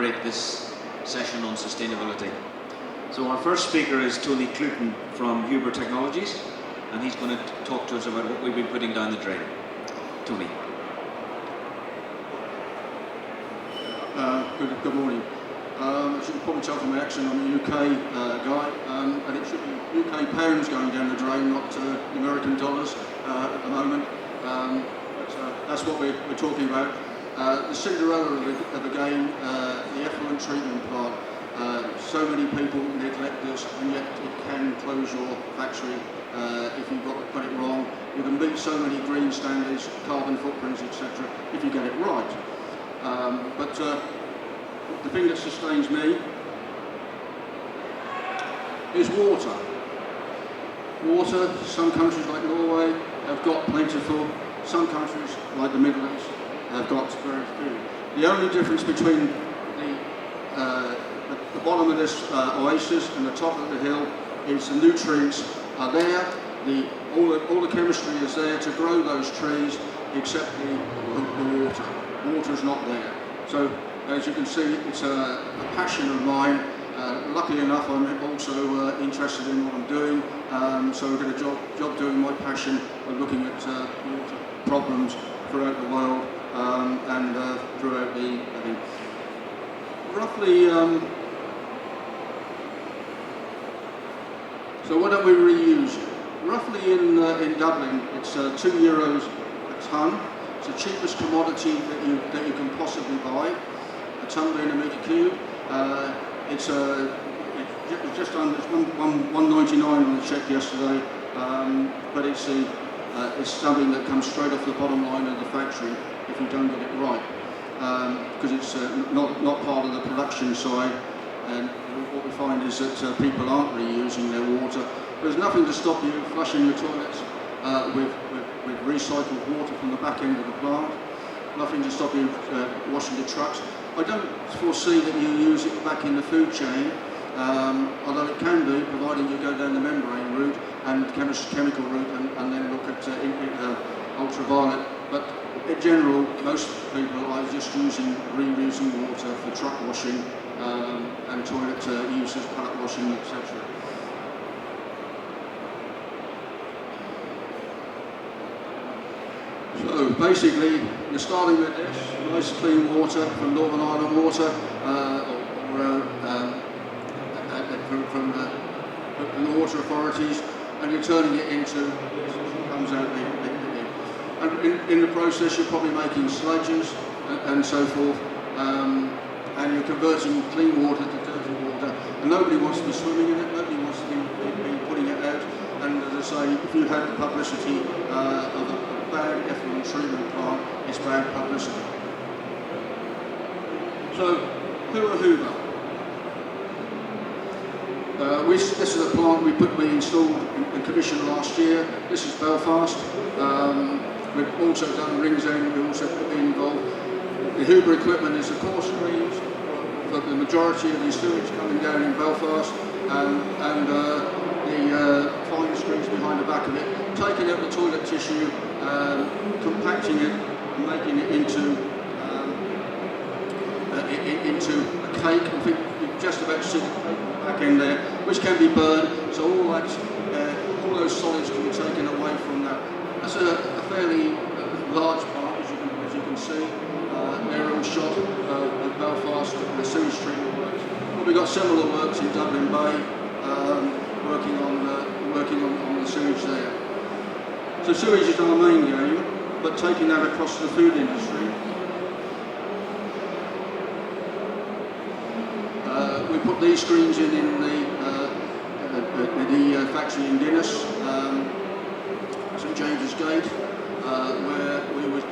moderate this session on sustainability. So our first speaker is Tony Clutten from Huber Technologies, and he's going to talk to us about what we've been putting down the drain. Tony. Good morning. As you can probably tell from my accent, I'm a UK guy, and it should be UK pounds going down the drain, not American dollars at the moment. But that's what we're talking about. The Cinderella of the game, the effluent treatment plant. So many people neglect this, and yet it can close your factory if you've got it wrong. You can meet so many green standards, carbon footprints, etc. if you get it right. But the thing that sustains me is water. Water, some countries like Norway have got plentiful, some countries like the Middle East have got very few. The only difference between the bottom of this oasis and the top of the hill is the nutrients are there, all the chemistry is there to grow those trees, except the water. Water is not there. So as you can see, it's a passion of mine. Luckily enough, I'm also interested in what I'm doing, so I get a job doing my passion of looking at water problems throughout the world and throughout the roughly. So why don't we reuse it? Roughly in Dublin, it's €2 a tonne. It's the cheapest commodity that you can possibly buy. A tonne being a metre cube. It's just under $1.99 on the check yesterday, but it's something that comes straight off the bottom line of the factory if you don't get it right, because it's not part of the production side. And what we find is that people aren't reusing their water. There's nothing to stop you flushing your toilets with recycled water from the back end of the plant. Nothing to stop you washing your trucks. I don't foresee that you use it back in the food chain, although it can be, providing you go down the membrane route and chemical route and then look at ultraviolet. But in general, most people are just reusing water for truck washing and toilet uses, pallet washing, etc. So basically, you're starting with this nice clean water from Northern Ireland Water, from the water authorities, and you're turning it into comes out and in the process you're probably making sludges and so forth, and you're converting clean water to dirty water, and nobody wants to be swimming in it, nobody wants to be putting it out. And as I say, if you had the publicity of a bad effluent treatment plant, it's bad publicity. So, who are Huber? This is a plant we installed and commissioned last year. This is Belfast. We've also done Ringsend, we've also been involved. The Huber equipment is the core screens for the majority of the sewage coming down in Belfast, and the fine screens behind the back of it, taking out the toilet tissue, compacting it, and making it into a cake. I think you just about see the cake back in there, which can be burned. So all those solids can be taken away from that. That's a fairly large part, as you can see. Aerial shot of Belfast, the sewage treatment works. But we've got similar works in Dublin Bay, working on the sewage there. So sewage is our main game, but taking that across the food industry, we put these screens in the factory in Guinness, St James's Gate, where we would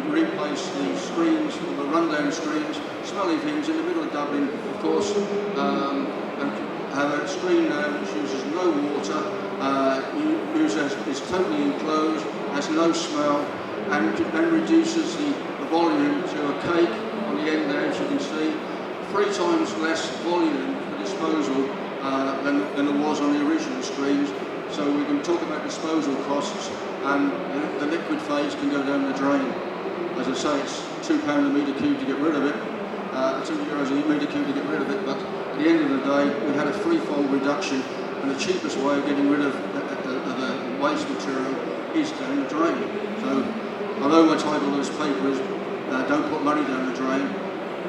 replace the screens, the rundown screens, smelly things in the middle of Dublin, of course, and have a screen now which uses no water, is totally enclosed, has no smell, and reduces the volume to a cake on the end there, as you can see. 3 times less volume for disposal than there was on the original screens. So we can talk about disposal costs, and the liquid phase can go down the drain. As I say, it's £2 a metre cube to get rid of it, €2 a metre cube to get rid of it, but at the end of the day, we had a threefold reduction, and the cheapest way of getting rid of the waste material is down the drain. So, although my title as paper is don't put money down the drain,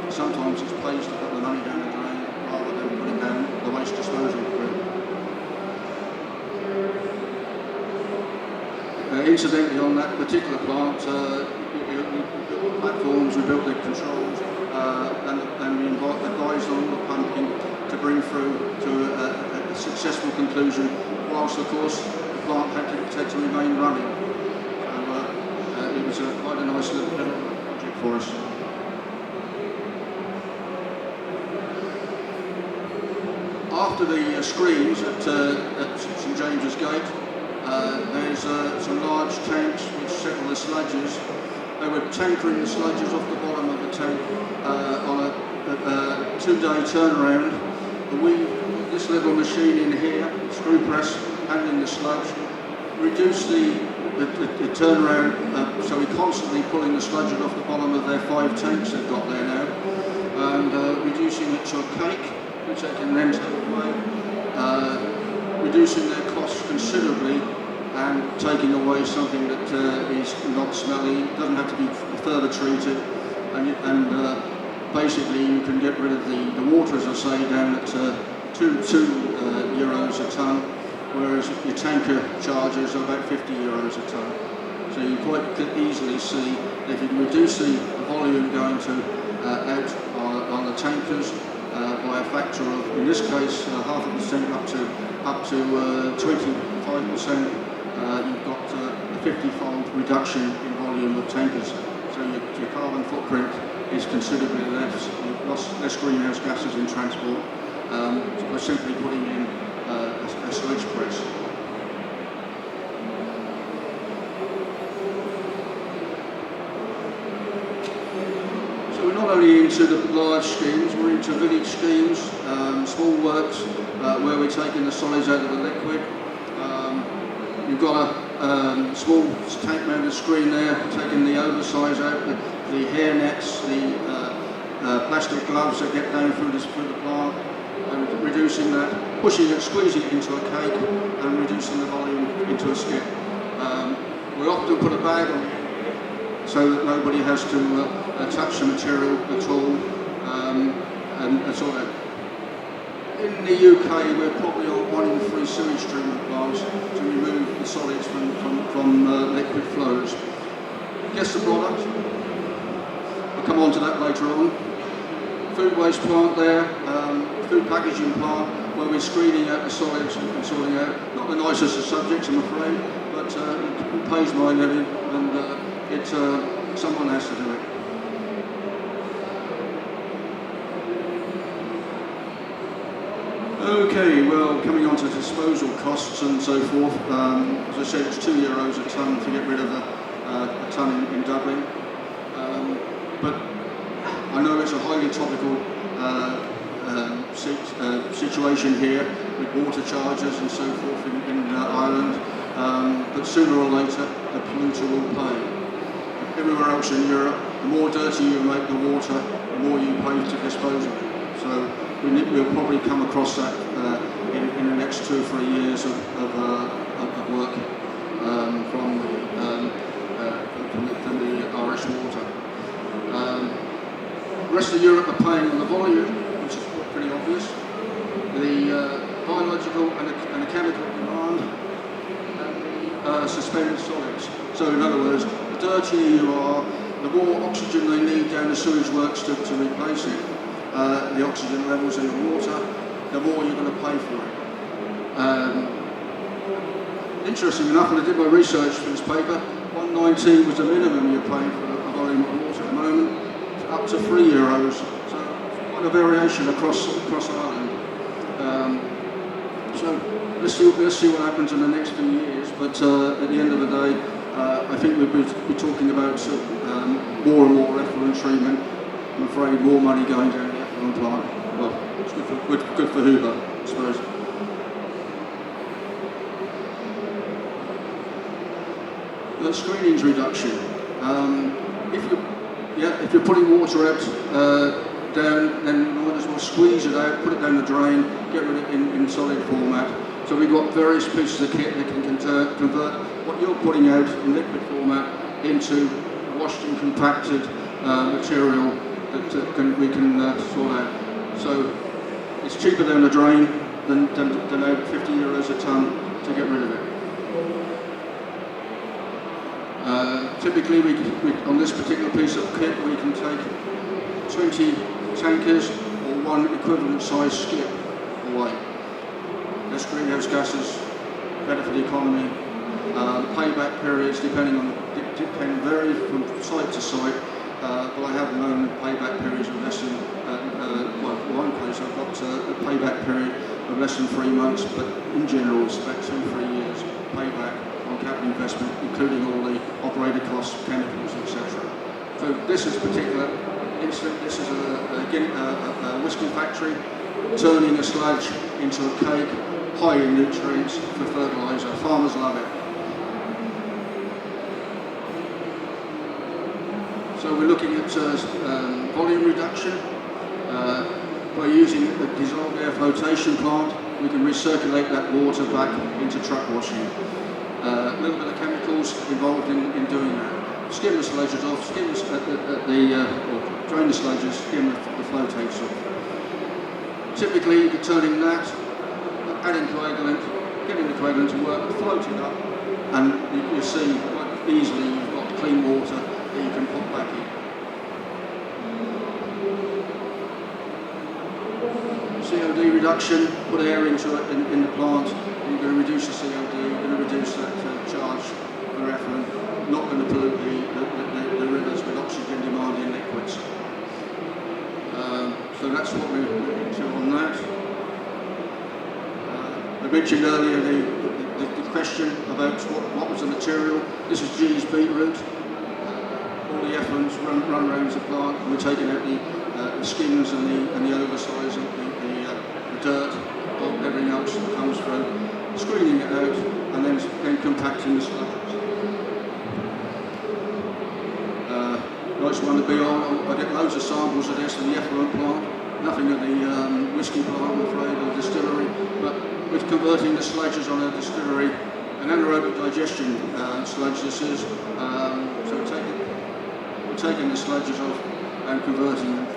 sometimes it's pays to put the money down the drain rather than putting down the waste disposal grid. Incidentally, on that particular plant, platforms, we built the controls, and we advised on the pumping to bring through to a successful conclusion, whilst of course the plant had to remain running. So it was quite a nice little project for us. After the screens at St James's Gate, there's some large tanks which settle the sludges. They were tankering the sludges off the bottom of the tank on a 2-day turnaround. This little machine in here, screw press, handling the sludge, reduced the turnaround, so we're constantly pulling the sludge off the bottom of their 5 tanks they've got there now, and reducing it to a cake, which they can then take away, reducing their costs considerably, and taking away something that is not smelly, doesn't have to be further treated, and basically you can get rid of the water, as I say, down at €2 a tonne, whereas your tanker charges are about €50 a tonne. So you quite easily see that if you can reduce the volume going to out on the tankers by a factor of, in this case, 0.5% up to 25%, you've got a 50-fold reduction in volume of tankers. So your carbon footprint is considerably less. You've lost less greenhouse gases in transport by simply putting in a sludge press. So we're not only into the large schemes, we're into village schemes, small works where we're taking the solids out of the liquid. You've got a small tank mounted screen there, taking the oversize out, the hair nets, the plastic gloves that get down through the plant, and reducing that, pushing it, squeezing it into a cake, and reducing the volume into a skip. We often put a bag on it so that nobody has to touch the material at all, and sort of. In the UK, we're probably on 1 in 3 sewage treatment plants to remove the solids from liquid flows. Guess the product? I'll come on to that later on. Food waste plant there, food packaging plant, where we're screening out the solids and sorting out. Not the nicest of subjects, I'm afraid, but it pays my living, and someone has to do it. Okay, well, coming on to disposal costs and so forth, as I said, it's €2 a tonne to get rid of a tonne in Dublin. But I know it's a highly topical situation here with water charges and so forth in Ireland, but sooner or later the polluter will pay. Everywhere else in Europe, the more dirty you make the water, the more you pay to dispose of it. So we'll probably come across that in the next 2 or 3 years of work from the Irish water. The rest of Europe are paying on the volume, which is pretty obvious. The biological and the chemical demand, and the suspended solids. So in other words, the dirtier you are, the more oxygen they need down the sewage works to replace it. The oxygen levels in the water, the more you're going to pay for it. Interesting enough, when I did my research for this paper, 119 was the minimum you're paying for a volume of water at the moment, up to €3. So quite a variation across Ireland. So let's see what happens in the next few years. But at the end of the day, I think we'll be talking about more and more effluent treatment. I'm afraid more money going down the effluent plant. Well, it's good for Hoover, I suppose. The screenings reduction. If you're putting water out down, then we might as well squeeze it out, put it down the drain, get rid of it in solid format. So we've got various pieces of kit that can convert what you're putting out in liquid format into washed and compacted material that we can sort out. So it's cheaper down the drain than out 50 euros a tonne to get rid of it. Typically, we on this particular piece of kit, we can take 20 tankers or one equivalent size skip away. Less greenhouse gases, better for the economy. Payback periods depend vary from site to site, but I have known payback periods of less than, one case I've got a payback period of less than 3 months, but in general it's about 2-3 years payback on capital investment, including all the operator costs, chemicals, etc. So this is a particular incident. This is a whisky factory turning a sludge into a cake, high in nutrients for fertiliser. Farmers love it. So we're looking at volume reduction. By using a dissolved air flotation plant, we can recirculate that water back into truck washing. A little bit of chemicals involved in doing that. Skim the sludges off, drain the sludges, skim the flotates off. Typically, you're turning that, adding coagulant, getting the coagulant to work, float it up, and you see quite easily you've got clean water that you can put back in. COD reduction, put air into it in the plant, you're going to reduce the COD, you're going to reduce that charge for effluent, not going to pollute the rivers with oxygen demanding liquids. So that's what we're into on that. I mentioned earlier the question about what was the material. This is G's beetroot. All the effluents run around the plant. We're taking out the skins and the oversize of the dirt, everything else that comes through, screening it out, and then compacting the sludges. Nice one to be on. I get loads of samples of this in the effluent plant, nothing at the whisky plant, I'm afraid, or distillery, but with converting the sludges on a distillery, an anaerobic digestion sludge this is, so we're taking the sludges off and converting them.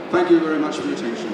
Thank you very much for your attention.